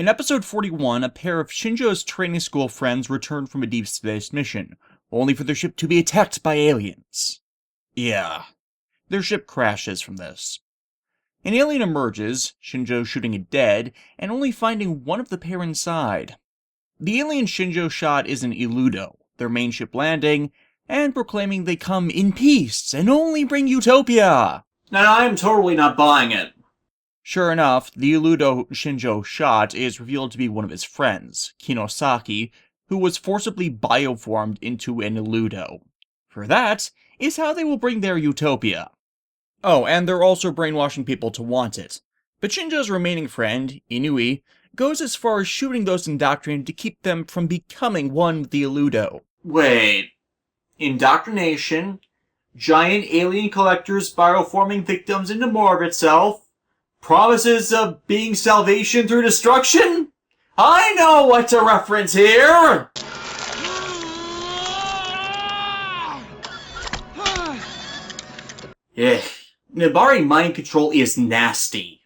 In episode 41, a pair of Shinjo's training school friends return from a deep space mission, only for their ship to be attacked by aliens. Yeah, their ship crashes from this. An alien emerges, Shinjo shooting it dead, and only finding one of the pair inside. The alien Shinjo shot is an Eludo, their main ship landing, and proclaiming they come in peace and only bring utopia. Now, I am totally not buying it. Sure enough, the Eludo Shinjo shot is revealed to be one of his friends, Kinosaki, who was forcibly bioformed into an Eludo. For that is how they will bring their utopia. Oh, and they're also brainwashing people to want it. But Shinjo's remaining friend, Inui, goes as far as shooting those indoctrinated to keep them from becoming one with the Eludo. Wait. Indoctrination? Giant alien collectors bioforming victims into more of itself? Promises of being salvation through destruction? I know what to reference here! Nabari mind control is nasty.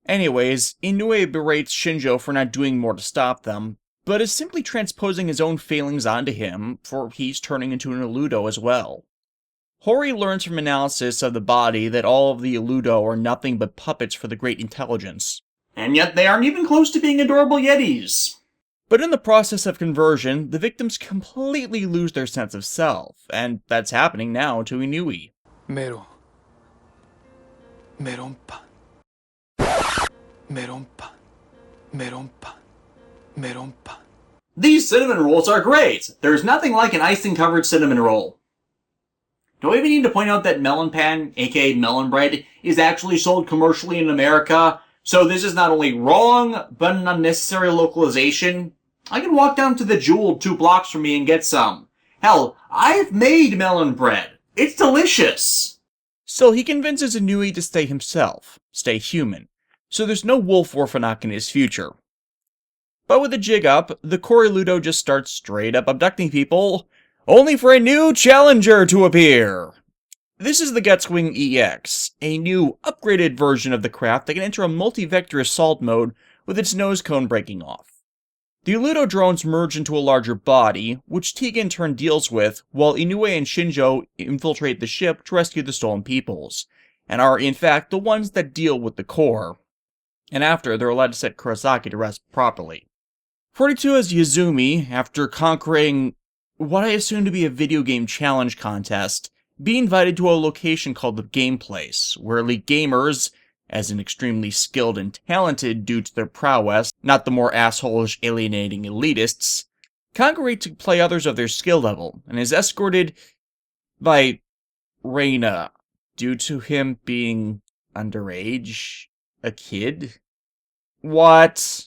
Anyways, Inoue berates Shinjo for not doing more to stop them, but is simply transposing his own failings onto him, for he's turning into an Eludo as well. Hori learns from analysis of the body that all of the Eludo are nothing but puppets for the Great Intelligence. And yet they aren't even close to being adorable yetis. But in the process of conversion, the victims completely lose their sense of self, and that's happening now to Inui. Melon pan. Melon pan. Melon pan. Melon pan. These cinnamon rolls are great! There's nothing like an icing-covered cinnamon roll. Do I even need to point out that melon pan, aka melon bread, is actually sold commercially in America? So this is not only wrong, but an unnecessary localization. I can walk down to the Jewel 2 blocks from me and get some. Hell, I've made melon bread. It's delicious! Still, he convinces Inui to stay himself, stay human, so there's no wolf orphanok in his future. But with a jig up, the core Eludo just starts straight up abducting people, only for a new challenger to appear! This is the Gutswing EX, a new, upgraded version of the craft that can enter a multi-vector assault mode with its nose cone breaking off. The Eludo drones merge into a larger body, which Tiga in turn deals with, while Inoue and Shinjo infiltrate the ship to rescue the stolen peoples, and are in fact the ones that deal with the core. And after, they're allowed to set Kurosaki to rest properly. 42 as Yazumi, after conquering what I assume to be a video game challenge contest, be invited to a location called the Game Place, where elite gamers, as in extremely skilled and talented due to their prowess, not the more asshole-ish alienating elitists, congregate to play others of their skill level, and is escorted by Reina, due to him being underage? A kid? What?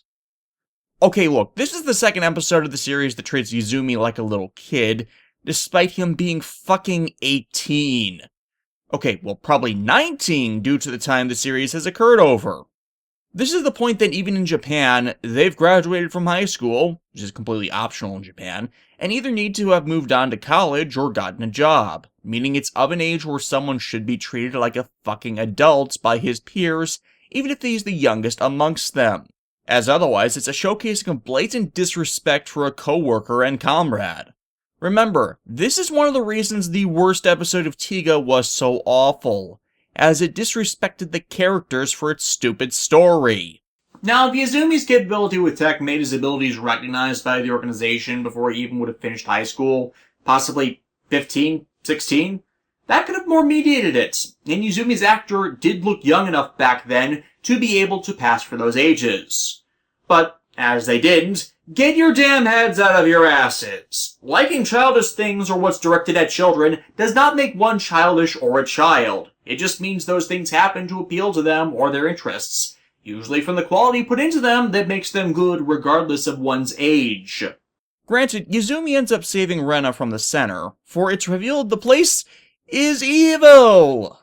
Okay, look, this is the second episode of the series that treats Yazumi like a little kid, despite him being fucking 18. Okay, well, probably 19 due to the time the series has occurred over. This is the point that even in Japan, they've graduated from high school, which is completely optional in Japan, and either need to have moved on to college or gotten a job, meaning it's of an age where someone should be treated like a fucking adult by his peers, even if he's the youngest amongst them. As otherwise, it's a showcasing of blatant disrespect for a coworker and comrade. Remember, this is one of the reasons the worst episode of Tiga was so awful, as it disrespected the characters for its stupid story. Now, if Yazumi's capability with tech made his abilities recognized by the organization before he even would have finished high school, possibly 15, 16, that could have more mediated it, and Yazumi's actor did look young enough back then to be able to pass for those ages. But, as they didn't, get your damn heads out of your asses. Liking childish things or what's directed at children does not make one childish or a child. It just means those things happen to appeal to them or their interests, usually from the quality put into them that makes them good regardless of one's age. Granted, Yazumi ends up saving Rena from the center, for it's revealed the place is evil!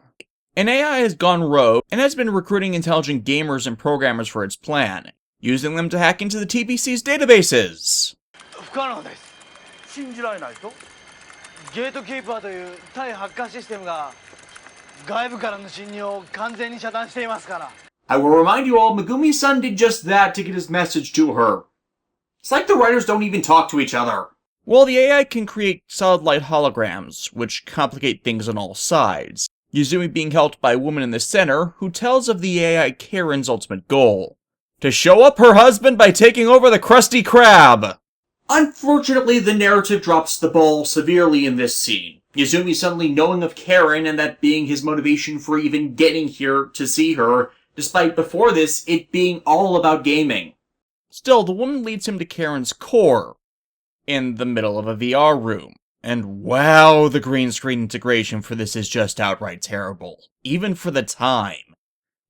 An AI has gone rogue and has been recruiting intelligent gamers and programmers for its plan, using them to hack into the TPC's databases. 不可能です。信じられないと。ゲートキーパーという対ハッカーシステムが外部からの侵入を完全に遮断していますから。I will remind you all, Megumi-san did just that to get his message to her. It's like the writers don't even talk to each other. Well, the AI can create solid light holograms, which complicate things on all sides. Yuzumi being helped by a woman in the center, who tells of the AI Karen's ultimate goal: to show up her husband by taking over the Krusty Krab! Unfortunately, the narrative drops the ball severely in this scene. Yuzumi suddenly knowing of Karen and that being his motivation for even getting here to see her, despite before this, it being all about gaming. Still, the woman leads him to Karen's core, in the middle of a VR room. And wow, the green screen integration for this is just outright terrible, even for the time.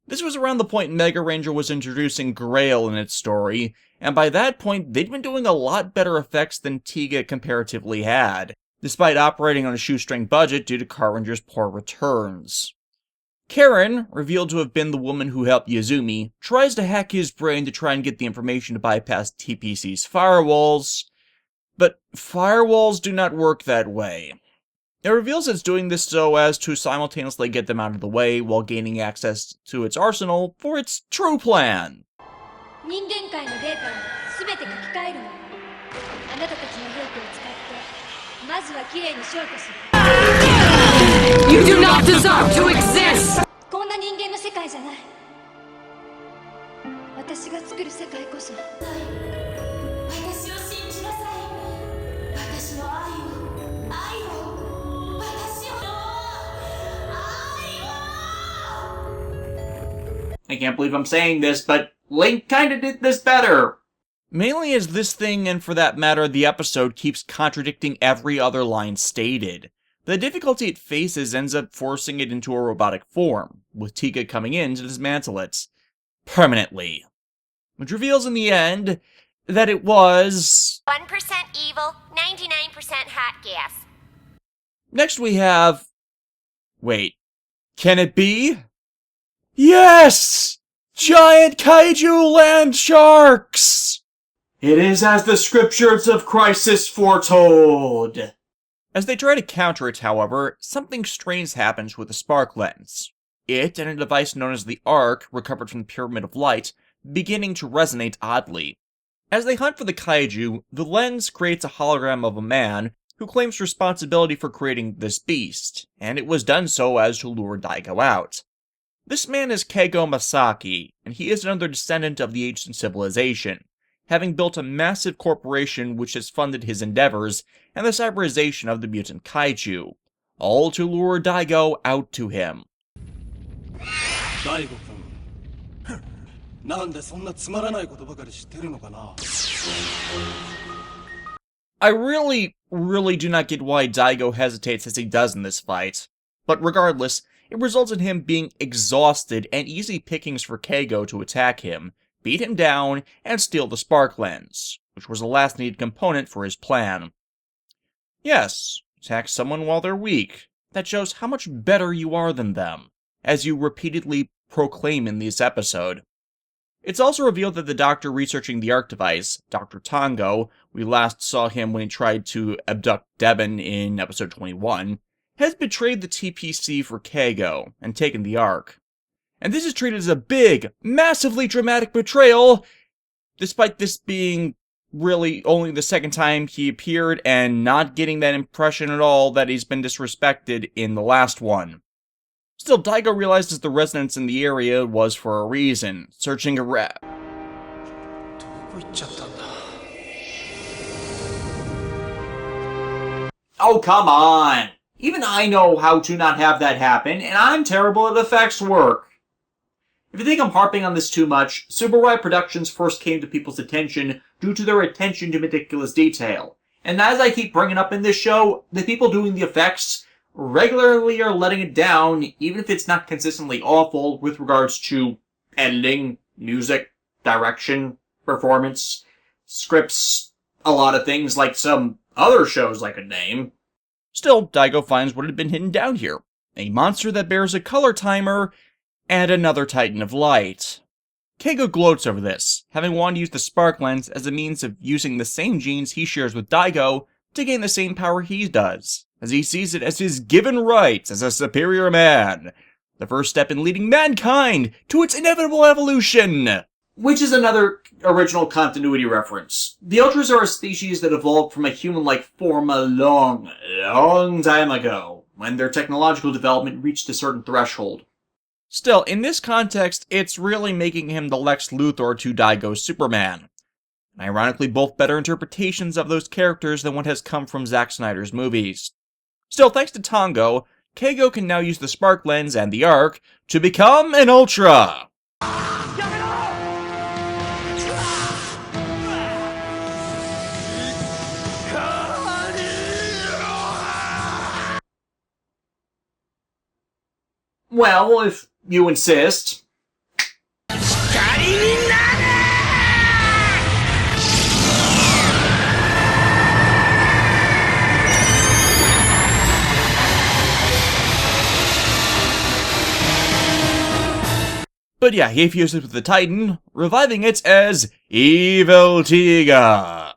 This was around the point Mega Ranger was introducing Grail in its story, and by that point they'd been doing a lot better effects than Tiga comparatively had, despite operating on a shoestring budget due to Car Ranger's poor returns. Karen, revealed to have been the woman who helped Yuzumi, tries to hack his brain to try and get the information to bypass TPC's firewalls, but firewalls do not work that way. It reveals it's doing this so as to simultaneously get them out of the way while gaining access to its arsenal for its true plan. You do not deserve to exist! こんな人間の世界じゃない。私が作る世界こそ。私を信じなさい。私の愛を、私を、愛を。 I can't believe I'm saying this, but Link kinda did this better. Mainly as this thing, and for that matter the episode, keeps contradicting every other line stated. The difficulty it faces ends up forcing it into a robotic form, with Tiga coming in to dismantle it. Permanently. Which reveals in the end that it was 1% evil, 99% hot gas. Next we have... Wait. Can it be? Yes! Giant kaiju land sharks! It is as the scriptures of Crisis foretold. As they try to counter it, however, something strange happens with the spark lens. It, and a device known as the Arc, recovered from the Pyramid of Light, beginning to resonate oddly. As they hunt for the kaiju, the lens creates a hologram of a man who claims responsibility for creating this beast, and it was done so as to lure Daigo out. This man is Keigo Masaki, and he is another descendant of the ancient civilization, having built a massive corporation which has funded his endeavors and the cyberization of the mutant kaiju, all to lure Daigo out to him. Daigo-kun, なんでそんなつまらないことばかり知ってるのかな? I really do not get why Daigo hesitates as he does in this fight, but regardless, it results in him being exhausted and easy pickings for Keigo to attack him, beat him down, and steal the spark lens, which was the last needed component for his plan. Yes, attack someone while they're weak. That shows how much better you are than them, as you repeatedly proclaim in this episode. It's also revealed that the doctor researching the Arc device, Dr. Tango, we last saw him when he tried to abduct Devon in episode 21, has betrayed the TPC for Keigo and taken the Arc. And this is treated as a big, massively dramatic betrayal, despite this being really only the second time he appeared and not getting that impression at all that he's been disrespected in the last one. Still, Daigo realizes the resonance in the area was for a reason, searching around. Oh, come on! Even I know how to not have that happen, and I'm terrible at effects work. If you think I'm harping on this too much, Subaroi Productions first came to people's attention due to their attention to meticulous detail. And as I keep bringing up in this show, the people doing the effects regularly are letting it down, even if it's not consistently awful with regards to editing, music, direction, performance, scripts, a lot of things like some other shows I could name. Still, Daigo finds what had been hidden down here. A monster that bears a color timer, and another Titan of Light. Keigo gloats over this, having wanted to use the spark lens as a means of using the same genes he shares with Daigo to gain the same power he does, as he sees it as his given rights as a superior man. the first step in leading mankind to its inevitable evolution. Which is another original continuity reference. The Ultras are a species that evolved from a human-like form a long, long time ago, when their technological development reached a certain threshold. Still, in this context, it's really making him the Lex Luthor to Daigo's Superman. And ironically, both better interpretations of those characters than what has come from Zack Snyder's movies. Still, thanks to Tongo, Keigo can now use the Spark Lens and the Arc to become an Ultra! Well, if you insist. But yeah, he fuses with the Titan, reviving it as Evil Tiga.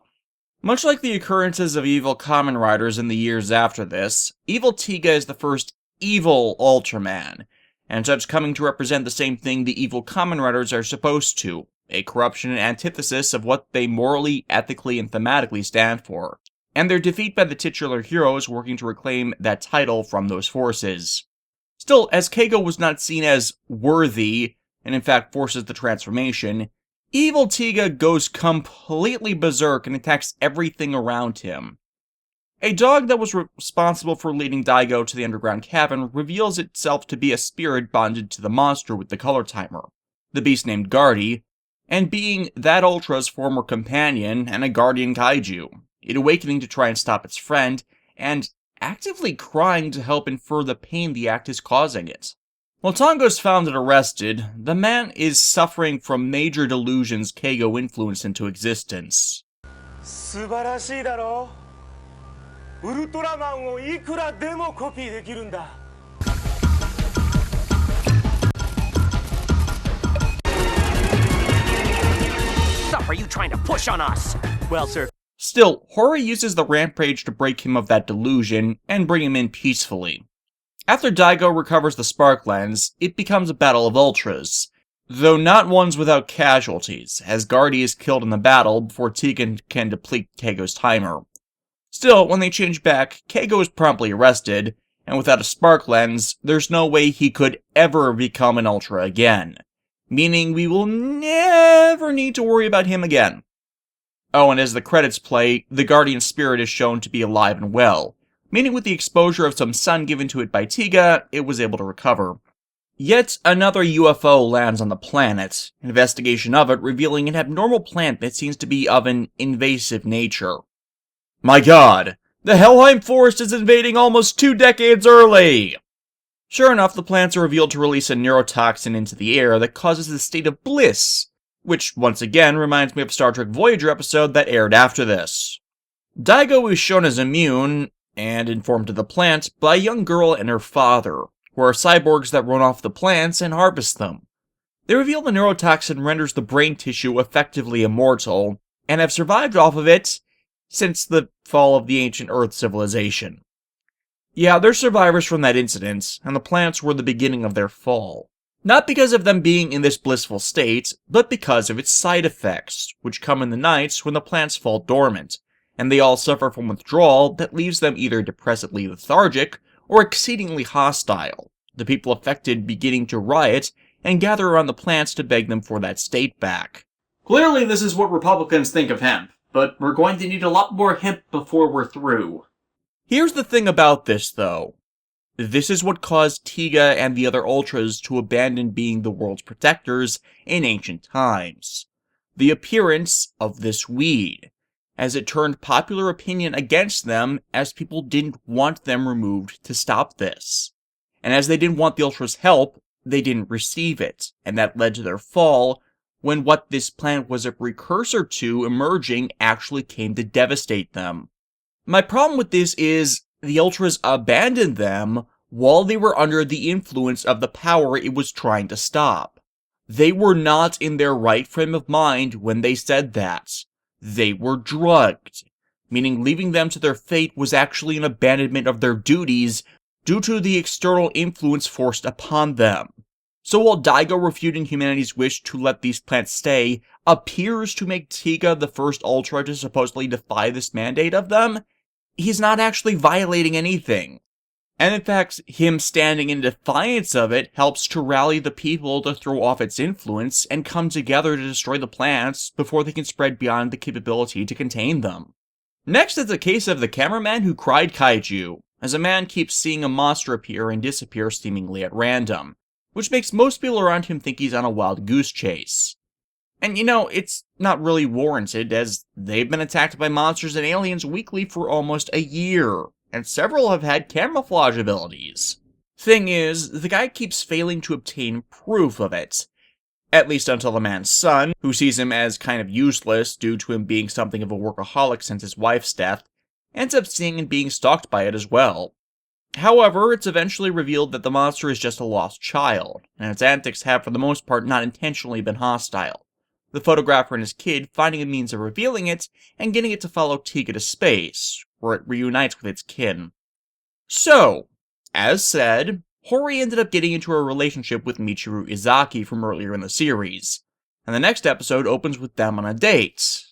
Much like the occurrences of evil Kamen Riders in the years after this, Evil Tiga is the first evil Ultraman, and such coming to represent the same thing the evil Kamen Riders are supposed to, a corruption and antithesis of what they morally, ethically, and thematically stand for, and their defeat by the titular heroes working to reclaim that title from those forces. Still, as Keigo was not seen as worthy, and in fact forces the transformation, Evil Tiga goes completely berserk and attacks everything around him. A dog that was responsible for leading Daigo to the underground cavern reveals itself to be a spirit bonded to the monster with the color timer, the beast named Guardy, and being that Ultra's former companion and a guardian kaiju, it awakening to try and stop its friend, and actively crying to help infer the pain the act is causing it. While Tongo's found and arrested, the man is suffering from major delusions Keigo influenced into existence. 素晴らしいだろう。ウルトラマンをいくらでもコピーできるんだ。Stuff are you trying to push on us? Well, sir. Still, Hori uses the rampage to break him of that delusion and bring him in peacefully. After Daigo recovers the Spark Lens, it becomes a battle of Ultras, though not ones without casualties, as Guardy is killed in the battle before Tiga can deplete Keigo's timer. Still, when they change back, Keigo is promptly arrested, and without a Spark Lens, there's no way he could ever become an Ultra again, meaning we will never need to worry about him again. Oh, and as the credits play, the Guardian Spirit is shown to be alive and well, meaning with the exposure of some sun given to it by Tiga, it was able to recover. Yet another UFO lands on the planet, an investigation of it revealing an abnormal plant that seems to be of an invasive nature. My god, the Helheim Forest is invading almost 2 decades early! Sure enough, the plants are revealed to release a neurotoxin into the air that causes a state of bliss, which once again reminds me of a Star Trek Voyager episode that aired after this. Daigo is shown as immune, and informed to the plant by a young girl and her father, who are cyborgs that run off the plants and harvest them. They reveal the neurotoxin renders the brain tissue effectively immortal, and have survived off of it since the fall of the ancient Earth civilization. Yeah, they're survivors from that incident, and the plants were the beginning of their fall. Not because of them being in this blissful state, but because of its side effects, which come in the nights when the plants fall dormant, and they all suffer from withdrawal that leaves them either depressedly lethargic or exceedingly hostile, the people affected beginning to riot and gather around the plants to beg them for that state back. Clearly this is what Republicans think of hemp, but we're going to need a lot more hemp before we're through. Here's the thing about this, though. This is what caused Tiga and the other Ultras to abandon being the world's protectors in ancient times. The appearance of this weed, as it turned popular opinion against them as people didn't want them removed to stop this. And as they didn't want the Ultras' help, they didn't receive it, and that led to their fall when what this plant was a precursor to emerging actually came to devastate them. My problem with this is the Ultras abandoned them while they were under the influence of the power it was trying to stop. They were not in their right frame of mind when they said that. They were drugged, meaning leaving them to their fate was actually an abandonment of their duties due to the external influence forced upon them. So while Daigo refuting humanity's wish to let these plants stay appears to make Tiga the first Ultra to supposedly defy this mandate of them, he's not actually violating anything. And in fact, him standing in defiance of it helps to rally the people to throw off its influence and come together to destroy the plants before they can spread beyond the capability to contain them. Next is the case of the cameraman who cried kaiju, as a man keeps seeing a monster appear and disappear seemingly at random, which makes most people around him think he's on a wild goose chase. And it's not really warranted, as they've been attacked by monsters and aliens weekly for almost a year, and several have had camouflage abilities. Thing is, the guy keeps failing to obtain proof of it. At least until the man's son, who sees him as kind of useless due to him being something of a workaholic since his wife's death, ends up seeing and being stalked by it as well. However, it's eventually revealed that the monster is just a lost child, and its antics have for the most part not intentionally been hostile. The photographer and his kid finding a means of revealing it and getting it to follow Tiga to space, where it reunites with its kin. So, as said, Hori ended up getting into a relationship with Michiru Izaki from earlier in the series, and the next episode opens with them on a date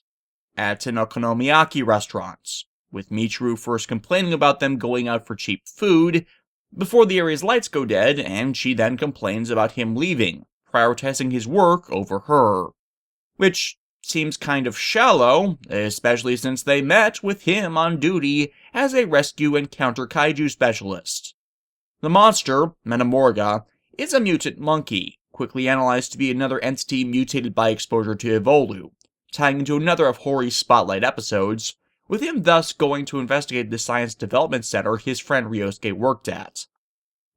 at an okonomiyaki restaurant, with Michiru first complaining about them going out for cheap food before the area's lights go dead, and she then complains about him leaving, prioritizing his work over her. Which seems kind of shallow, especially since they met with him on duty as a rescue and counter kaiju specialist. The monster, Metamorga, is a mutant monkey, quickly analyzed to be another entity mutated by exposure to Evolu, tying into another of Hori's spotlight episodes, with him thus going to investigate the science development center his friend Ryosuke worked at.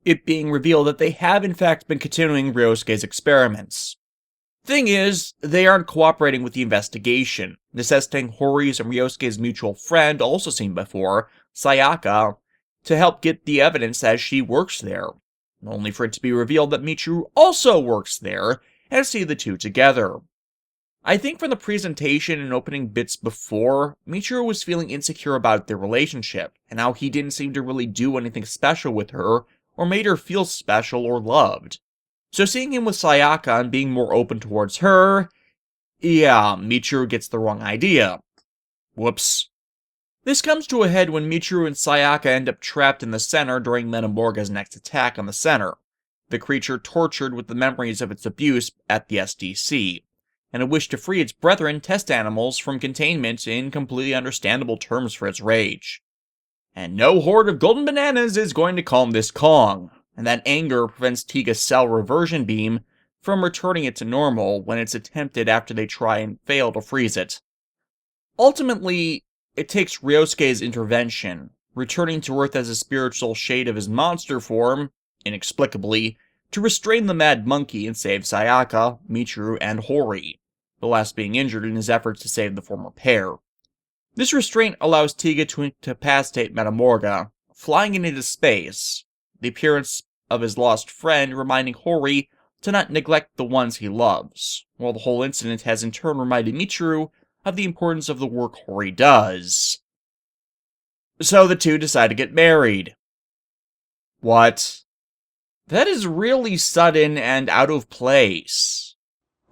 It being revealed that they have in fact been continuing Ryosuke's experiments. Thing is, they aren't cooperating with the investigation, necessitating Hori's and Ryosuke's mutual friend, also seen before, Sayaka, to help get the evidence as she works there, only for it to be revealed that Michiru also works there, and see the two together. I think from the presentation and opening bits before, Michiru was feeling insecure about their relationship, and how he didn't seem to really do anything special with her, or made her feel special or loved. So seeing him with Sayaka and being more open towards her, yeah, Michiru gets the wrong idea. Whoops. This comes to a head when Michiru and Sayaka end up trapped in the center during Metamorga's next attack on the center, the creature tortured with the memories of its abuse at the SDC, and a wish to free its brethren test animals from containment in completely understandable terms for its rage. And no horde of golden bananas is going to calm this Kong, and that anger prevents Tiga's cell reversion beam from returning it to normal when it's attempted after they try and fail to freeze it. Ultimately, it takes Ryosuke's intervention, returning to Earth as a spiritual shade of his monster form, inexplicably, to restrain the mad monkey and save Sayaka, Michiru, and Hori, the last being injured in his efforts to save the former pair. This restraint allows Tiga to incapacitate Metamorga, flying it into space, the appearance of his lost friend reminding Hori to not neglect the ones he loves, while the whole incident has in turn reminded Michiru of the importance of the work Hori does. So the two decide to get married. What? That is really sudden and out of place.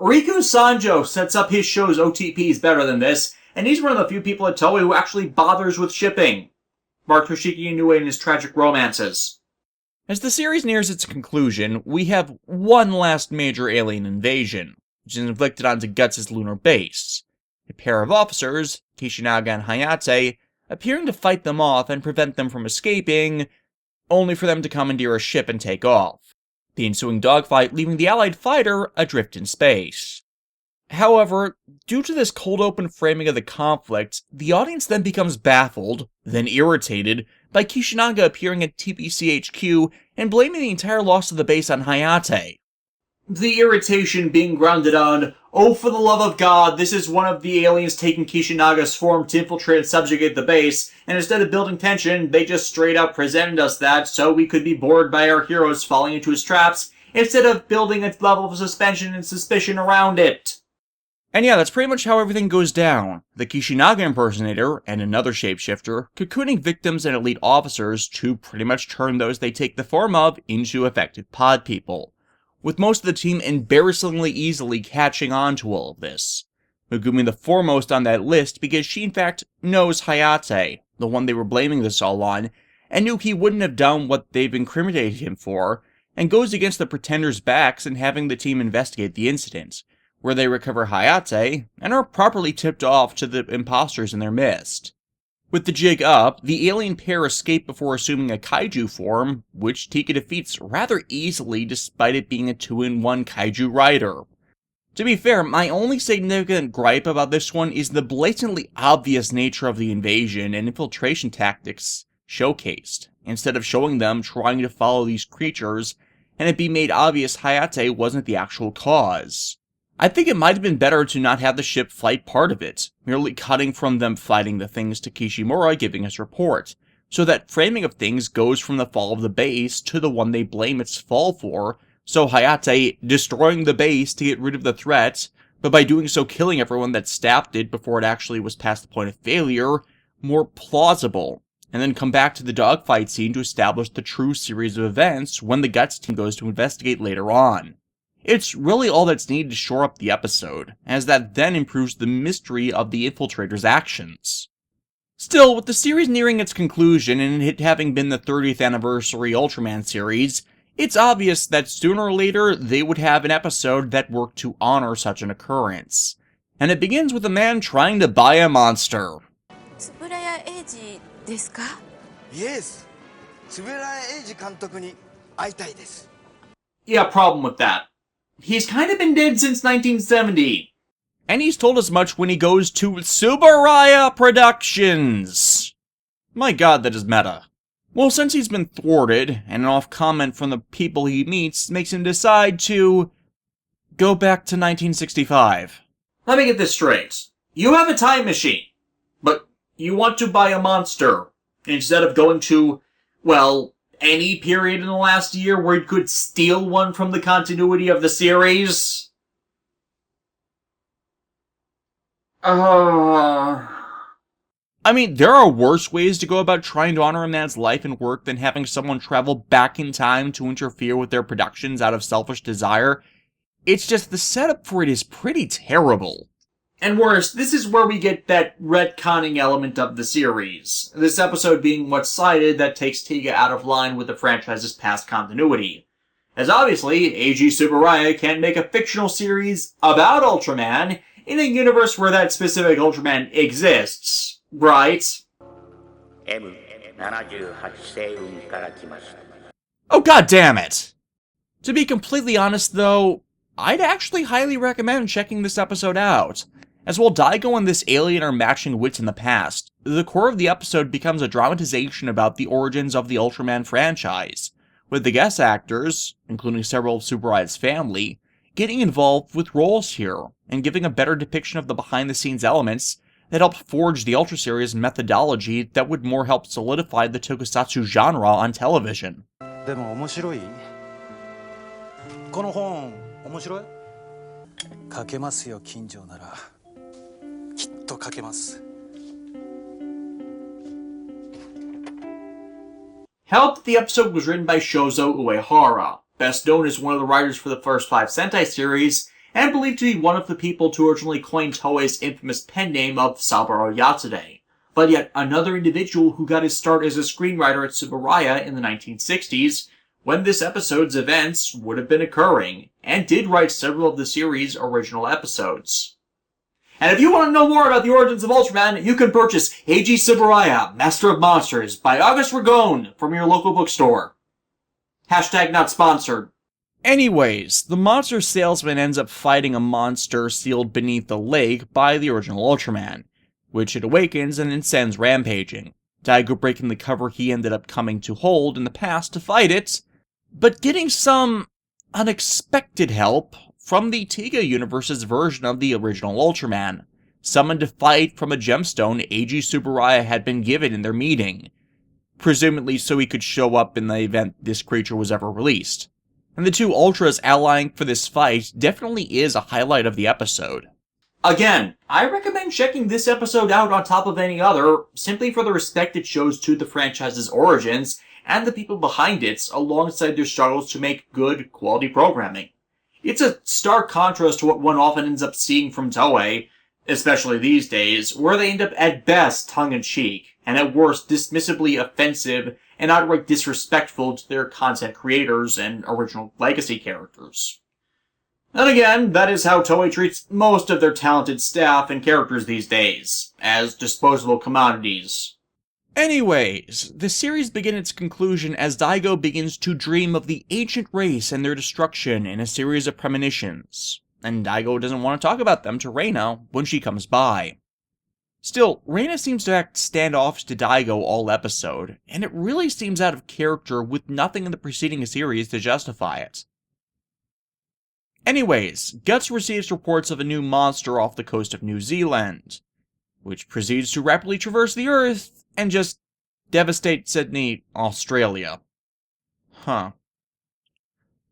Riku Sanjo sets up his show's OTPs better than this, and he's one of the few people at Toei who actually bothers with shipping. Mark Toshiki Inoue and his tragic romances. As the series nears its conclusion, we have one last major alien invasion, which is inflicted onto Guts' lunar base. A pair of officers, Kishinaga and Hayate, appearing to fight them off and prevent them from escaping, only for them to commandeer a ship and take off, the ensuing dogfight leaving the allied fighter adrift in space. However, due to this cold open framing of the conflict, the audience then becomes baffled, then irritated, by Kishinaga appearing at TPCHQ and blaming the entire loss of the base on Hayate. The irritation being grounded on, oh for the love of God, this is one of the aliens taking Kishinaga's form to infiltrate and subjugate the base, and instead of building tension, they just straight up presented us that so we could be bored by our heroes falling into his traps, instead of building a level of suspension and suspicion around it. And yeah, that's pretty much how everything goes down. The Kishinaga impersonator and another shapeshifter cocooning victims and elite officers to pretty much turn those they take the form of into effective pod people, with most of the team embarrassingly easily catching on to all of this. Megumi the foremost on that list because she in fact knows Hayate, the one they were blaming this all on, and knew he wouldn't have done what they've incriminated him for, and goes against the pretenders' backs in having the team investigate the incident, where they recover Hayate and are properly tipped off to the imposters in their midst. With the jig up, the alien pair escape before assuming a kaiju form, which Tiga defeats rather easily despite it being a 2-in-1 kaiju rider. To be fair, my only significant gripe about this one is the blatantly obvious nature of the invasion and infiltration tactics showcased, instead of showing them trying to follow these creatures and it be made obvious Hayate wasn't the actual cause. I think it might have been better to not have the ship fight part of it, merely cutting from them fighting the things to Kishimura giving his report, so that framing of things goes from the fall of the base to the one they blame its fall for, so Hayate destroying the base to get rid of the threat, but by doing so killing everyone that stabbed it before it actually was past the point of failure, more plausible, and then come back to the dogfight scene to establish the true series of events when the Guts team goes to investigate later on. It's really all that's needed to shore up the episode, as that then improves the mystery of the infiltrators' actions. Still, with the series nearing its conclusion and it having been the 30th anniversary Ultraman series, it's obvious that sooner or later they would have an episode that worked to honor such an occurrence. And it begins with a man trying to buy a monster. Yes. 円谷英二監督に会いたいです。 Yeah, problem with that. He's kind of been dead since 1970. And he's told as much when he goes to Tsuburaya Productions. My god, that is meta. Well, since he's been thwarted, and an off-comment from the people he meets makes him decide to go back to 1965. Let me get this straight. You have a time machine, but you want to buy a monster instead of going to, well, any period in the last year where you could steal one from the continuity of the series? I mean, there are worse ways to go about trying to honor a man's life and work than having someone travel back in time to interfere with their productions out of selfish desire. It's just the setup for it is pretty terrible. And worse, this is where we get that retconning element of the series. This episode being what's cited that takes Tiga out of line with the franchise's past continuity. As obviously, Eiji Tsuburaya can't make a fictional series about Ultraman in a universe where that specific Ultraman exists, right? Oh god damn it! To be completely honest though, I'd actually highly recommend checking this episode out. As while Daigo and this alien are matching wits in the past, the core of the episode becomes a dramatization about the origins of the Ultraman franchise, with the guest actors, including several of Tsuburaya's family, getting involved with roles here, and giving a better depiction of the behind-the-scenes elements that helped forge the Ultra series methodology that would more help solidify the Tokusatsu genre on television. でも面白い？この本面白い？書けますよ、金城なら。きっと書けます。 Help, the episode was written by Shozo Uehara, best known as one of the writers for the first 5 Sentai series, and believed to be one of the people to originally coin Toei's infamous pen name of Saburo Yatsude, but yet another individual who got his start as a screenwriter at Tsuburaya in the 1960s, when this episode's events would have been occurring, and did write several of the series' original episodes. And if you want to know more about the origins of Ultraman, you can purchase Eiji Tsuburaya, Master of Monsters by August Ragone from your local bookstore. Hashtag not sponsored. Anyways, the monster salesman ends up fighting a monster sealed beneath the lake by the original Ultraman, which it awakens and then sends rampaging. Daigo breaking the cover he ended up coming to hold in the past to fight it, but getting some unexpected help from the Tiga universe's version of the original Ultraman, summoned to fight from a gemstone Eiji Tsuburaya had been given in their meeting, presumably so he could show up in the event this creature was ever released. And the two Ultras allying for this fight definitely is a highlight of the episode. Again, I recommend checking this episode out on top of any other, simply for the respect it shows to the franchise's origins and the people behind it, alongside their struggles to make good, quality programming. It's a stark contrast to what one often ends up seeing from Toei, especially these days, where they end up at best tongue-in-cheek, and at worst dismissively offensive and outright disrespectful to their content creators and original legacy characters. And again, that is how Toei treats most of their talented staff and characters these days, as disposable commodities. Anyways, the series begins its conclusion as Daigo begins to dream of the ancient race and their destruction in a series of premonitions, and Daigo doesn't want to talk about them to Reina when she comes by. Still, Reina seems to act standoffish to Daigo all episode, and it really seems out of character with nothing in the preceding series to justify it. Anyways, Guts receives reports of a new monster off the coast of New Zealand, which proceeds to rapidly traverse the Earth and just devastate Sydney, Australia. Huh.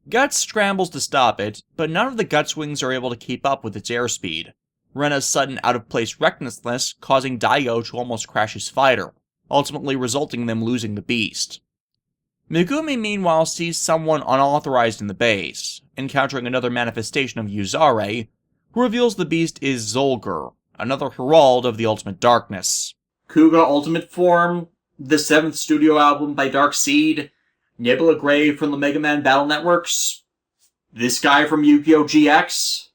Guts scrambles to stop it, but none of the Gutswings are able to keep up with its airspeed. Rena's sudden out-of-place recklessness causing Daigo to almost crash his fighter, ultimately resulting in them losing the beast. Megumi meanwhile sees someone unauthorized in the base, encountering another manifestation of Yuzare, who reveals the beast is Zolgar, another herald of the Ultimate Darkness. Kuga Ultimate Form, the 7th studio album by Dark Seed, Nebula Grey from the Mega Man Battle Networks, this guy from Yu-Gi-Oh! GX.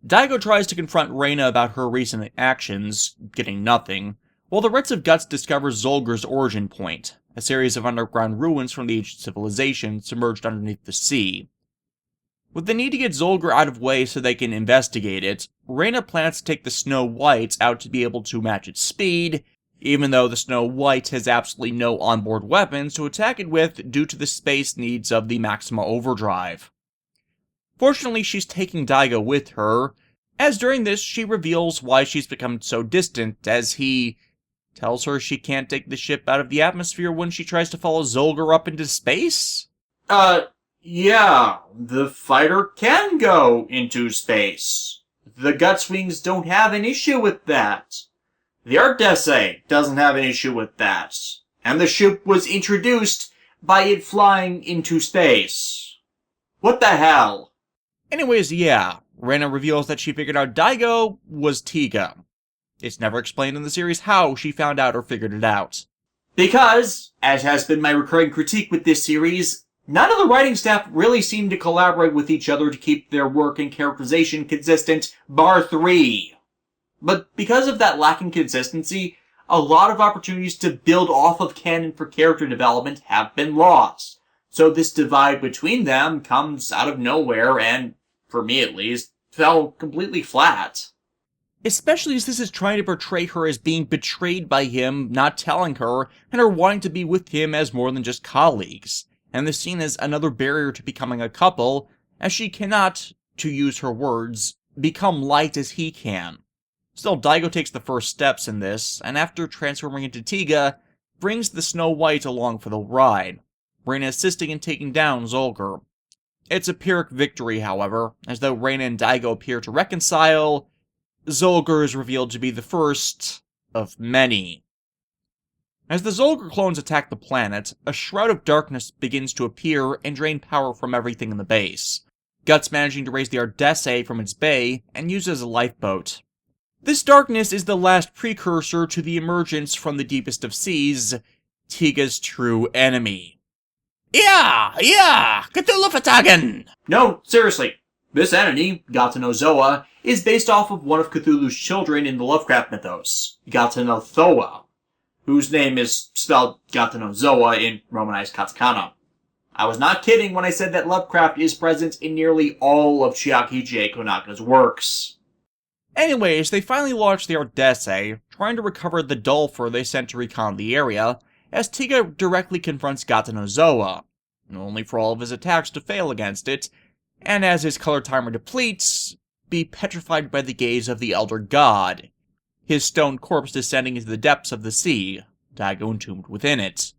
Daigo tries to confront Reina about her recent actions, getting nothing, while the rest of Guts discovers Zolgar's origin point, a series of underground ruins from the ancient civilization submerged underneath the sea. With the need to get Zolgar out of way so they can investigate it, Reina plans to take the Snow White out to be able to match its speed, even though the Snow White has absolutely no onboard weapons to attack it with due to the space needs of the Maxima Overdrive. Fortunately, she's taking Daigo with her, as during this she reveals why she's become so distant, as he tells her she can't take the ship out of the atmosphere when she tries to follow Zolgar up into space? Yeah, the fighter can go into space. The Gutswings don't have an issue with that. The Ardesse doesn't have an issue with that. And the ship was introduced by it flying into space. What the hell? Anyways, yeah, Reina reveals that she figured out Daigo was Tiga. It's never explained in the series how she found out or figured it out. Because, as has been my recurring critique with this series, none of the writing staff really seem to collaborate with each other to keep their work and characterization consistent, bar 3. But because of that lacking consistency, a lot of opportunities to build off of canon for character development have been lost. So this divide between them comes out of nowhere and, for me at least, fell completely flat. Especially as this is trying to portray her as being betrayed by him, not telling her, and her wanting to be with him as more than just colleagues. And this scene is another barrier to becoming a couple, as she cannot, to use her words, become light as he can. Still, Daigo takes the first steps in this, and after transforming into Tiga, brings the Snow White along for the ride, Reina assisting in taking down Zolgar. It's a Pyrrhic victory, however, as though Reina and Daigo appear to reconcile, Zolgar is revealed to be the first of many. As the Zolgar clones attack the planet, a shroud of darkness begins to appear and drain power from everything in the base, Guts managing to raise the Ardesse from its bay and use it as a lifeboat. This darkness is the last precursor to the emergence from the deepest of seas, Tiga's true enemy. Yeah, Cthulhu Fatagan! No, seriously. This entity, Gatanozoa, is based off of one of Cthulhu's children in the Lovecraft mythos, Gatanothoa, whose name is spelled Gatanozoa in Romanized katakana. I was not kidding when I said that Lovecraft is present in nearly all of Chiaki J. Konaka's works. Anyways, they finally launch the Ardesse, trying to recover the Dolpher they sent to recon the area, as Tiga directly confronts Gatanozoa, only for all of his attacks to fail against it, and as his color timer depletes, be petrified by the gaze of the Elder God, his stone corpse descending into the depths of the sea, Daigo entombed within it.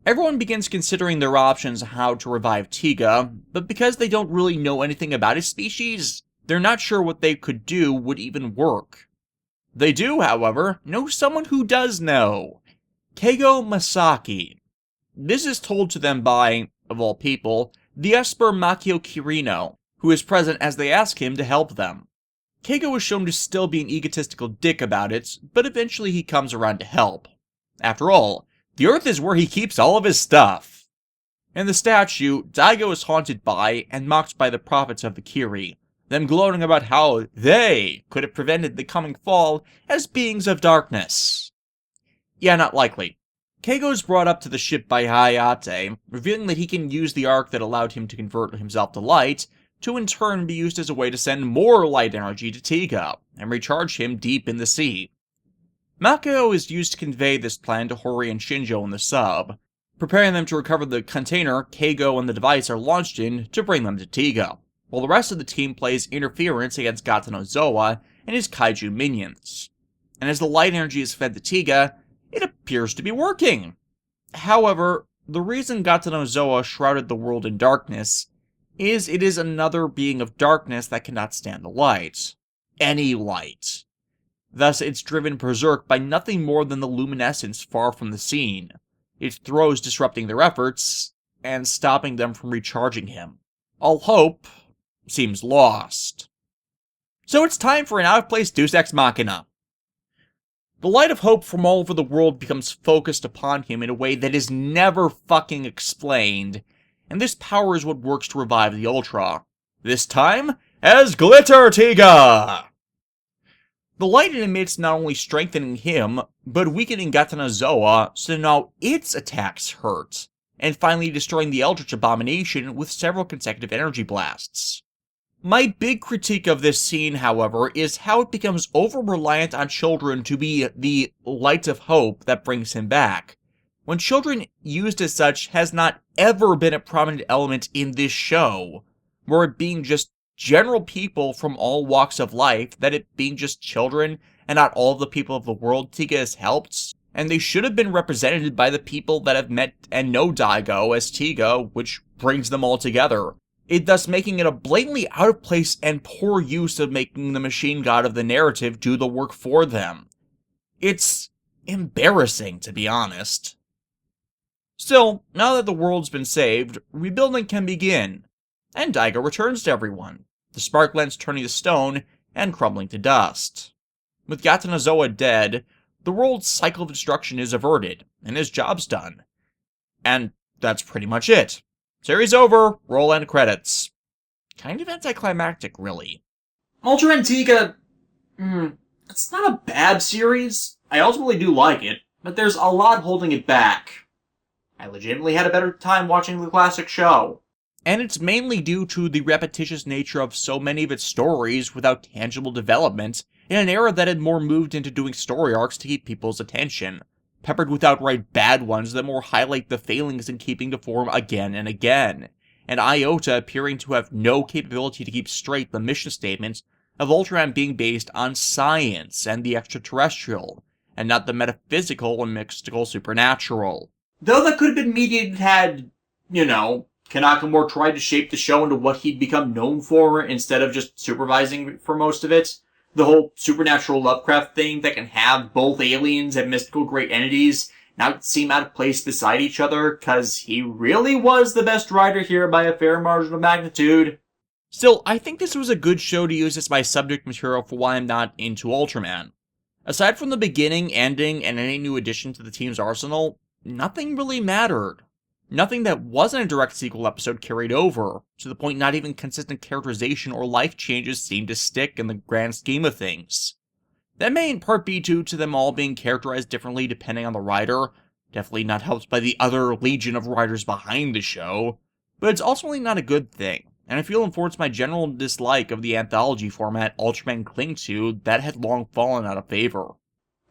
Everyone begins considering their options how to revive Tiga, but because they don't really know anything about his species, they're not sure what they could do would even work. They do, however, know someone who does know. Keigo Masaki. This is told to them by, of all people, the Esper Makio Kirino, who is present as they ask him to help them. Keigo is shown to still be an egotistical dick about it, but eventually he comes around to help. After all, the Earth is where he keeps all of his stuff. In the statue, Daigo is haunted by and mocked by the prophets of the Kiri, them gloating about how they could have prevented the coming fall as beings of darkness. Yeah, not likely. Keigo is brought up to the ship by Hayate, revealing that he can use the arc that allowed him to convert himself to light, to in turn be used as a way to send more light energy to Tiga, and recharge him deep in the sea. Makio is used to convey this plan to Hori and Shinjo in the sub, preparing them to recover the container Keigo and the device are launched in to bring them to Tiga, while the rest of the team plays interference against Gatanozoa and his kaiju minions. And as the light energy is fed to Tiga, it appears to be working. However, the reason Gatanozoa shrouded the world in darkness is it is another being of darkness that cannot stand the light. Any light. Thus, it's driven berserk by nothing more than the luminescence far from the scene, its throws disrupting their efforts, and stopping them from recharging him. All hope seems lost. So it's time for an out-of-place Deus Ex Machina. The light of hope from all over the world becomes focused upon him in a way that is never fucking explained, and this power is what works to revive the Ultra. This time, as Glitter Tiga! The light it emits not only strengthening him, but weakening Gatanozoa, so now its attacks hurt, and finally destroying the Eldritch Abomination with several consecutive energy blasts. My big critique of this scene, however, is how it becomes over-reliant on children to be the light of hope that brings him back, when children used as such has not ever been a prominent element in this show, where it being just general people from all walks of life, that it being just children and not all of the people of the world Tiga has helped, and they should have been represented by the people that have met and know Daigo as Tiga, which brings them all together. It thus making it a blatantly out of place and poor use of making the machine god of the narrative do the work for them. It's embarrassing, to be honest. Still, now that the world's been saved, rebuilding can begin, and Daigo returns to everyone, the spark lens turning to stone and crumbling to dust. With Gatanozoa dead, the world's cycle of destruction is averted, and his job's done. And that's pretty much it. Series over, roll end credits. Kind of anticlimactic, really. Ultraman Tiga, it's not a bad series. I ultimately do like it, but there's a lot holding it back. I legitimately had a better time watching the classic show. And it's mainly due to the repetitious nature of so many of its stories without tangible development, in an era that had more moved into doing story arcs to keep people's attention, peppered with outright bad ones that more highlight the failings in keeping to form again and again, and Iota appearing to have no capability to keep straight the mission statement of Ultraman being based on science and the extraterrestrial, and not the metaphysical and mystical supernatural. Though that could have been mediated had, Kanakamura tried to shape the show into what he'd become known for instead of just supervising for most of it. The whole supernatural Lovecraft thing that can have both aliens and mystical great entities now seem out of place beside each other, cause he really was the best writer here by a fair margin of magnitude. Still, I think this was a good show to use as my subject material for why I'm not into Ultraman. Aside from the beginning, ending, and any new addition to the team's arsenal, nothing really mattered. Nothing that wasn't a direct sequel episode carried over, to the point not even consistent characterization or life changes seemed to stick in the grand scheme of things. That may in part be due to them all being characterized differently depending on the writer, definitely not helped by the other legion of writers behind the show, but it's ultimately not a good thing, and I feel informs my general dislike of the anthology format Ultraman cling to that had long fallen out of favor.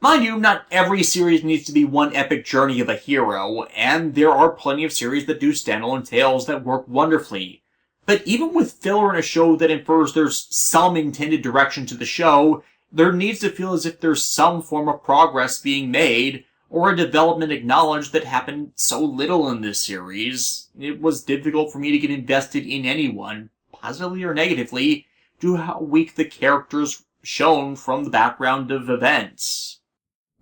Mind you, not every series needs to be one epic journey of a hero, and there are plenty of series that do standalone tales that work wonderfully. But even with filler in a show that infers there's some intended direction to the show, there needs to feel as if there's some form of progress being made, or a development acknowledged that happened so little in this series. It was difficult for me to get invested in anyone, positively or negatively, to how weak the characters shown from the background of events.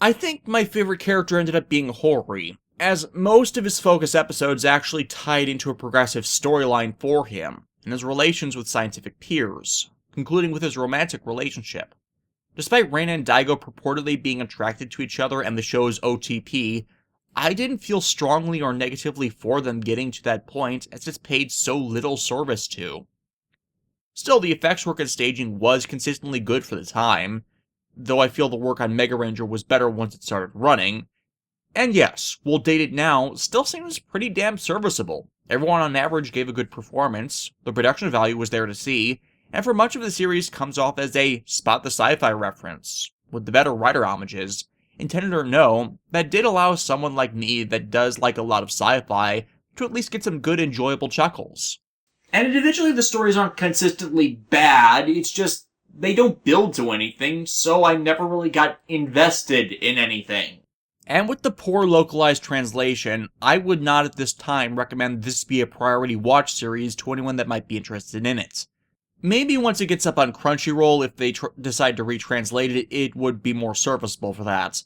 I think my favorite character ended up being Hori, as most of his focus episodes actually tied into a progressive storyline for him, and his relations with scientific peers, concluding with his romantic relationship. Despite Reina and Daigo purportedly being attracted to each other and the show's OTP, I didn't feel strongly or negatively for them getting to that point, as it's paid so little service to. Still, the effects work and staging was consistently good for the time, though I feel the work on Mega Ranger was better once it started running. And yes, while dated now, still seems pretty damn serviceable. Everyone on average gave a good performance, the production value was there to see, and for much of the series comes off as a spot the sci-fi reference, with the better writer homages, intended or no, that did allow someone like me that does like a lot of sci-fi to at least get some good enjoyable chuckles. And individually the stories aren't consistently bad, it's just they don't build to anything, so I never really got invested in anything. And with the poor localized translation, I would not at this time recommend this be a priority watch series to anyone that might be interested in it. Maybe once it gets up on Crunchyroll, if they decide to retranslate it, it would be more serviceable for that.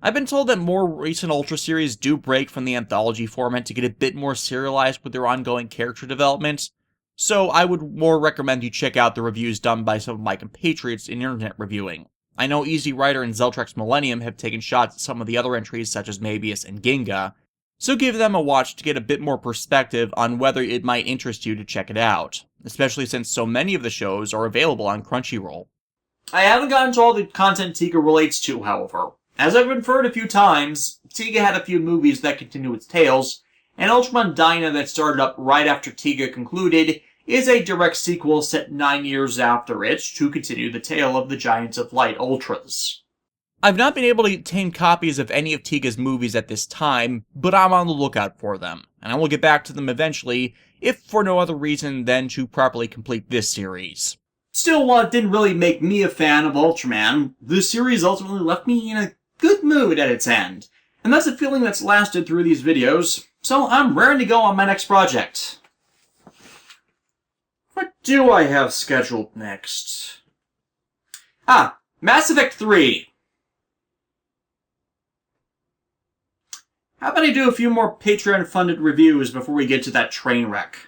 I've been told that more recent Ultra series do break from the anthology format to get a bit more serialized with their ongoing character development, so I would more recommend you check out the reviews done by some of my compatriots in internet reviewing. I know Easy Rider and Zeltrex Millennium have taken shots at some of the other entries such as Mabius and Ginga, so give them a watch to get a bit more perspective on whether it might interest you to check it out, especially since so many of the shows are available on Crunchyroll. I haven't gotten to all the content Tiga relates to, however. As I've inferred a few times, Tiga had a few movies that continue its tales, and Ultraman Dyna that started up right after Tiga concluded is a direct sequel set 9 years after it to continue the tale of the Giants of Light Ultras. I've not been able to obtain copies of any of Tiga's movies at this time, but I'm on the lookout for them, and I will get back to them eventually, if for no other reason than to properly complete this series. Still, while it didn't really make me a fan of Ultraman, the series ultimately left me in a good mood at its end, and that's a feeling that's lasted through these videos, so I'm raring to go on my next project. What do I have scheduled next? Mass Effect 3. How about I do a few more Patreon-funded reviews before we get to that train wreck?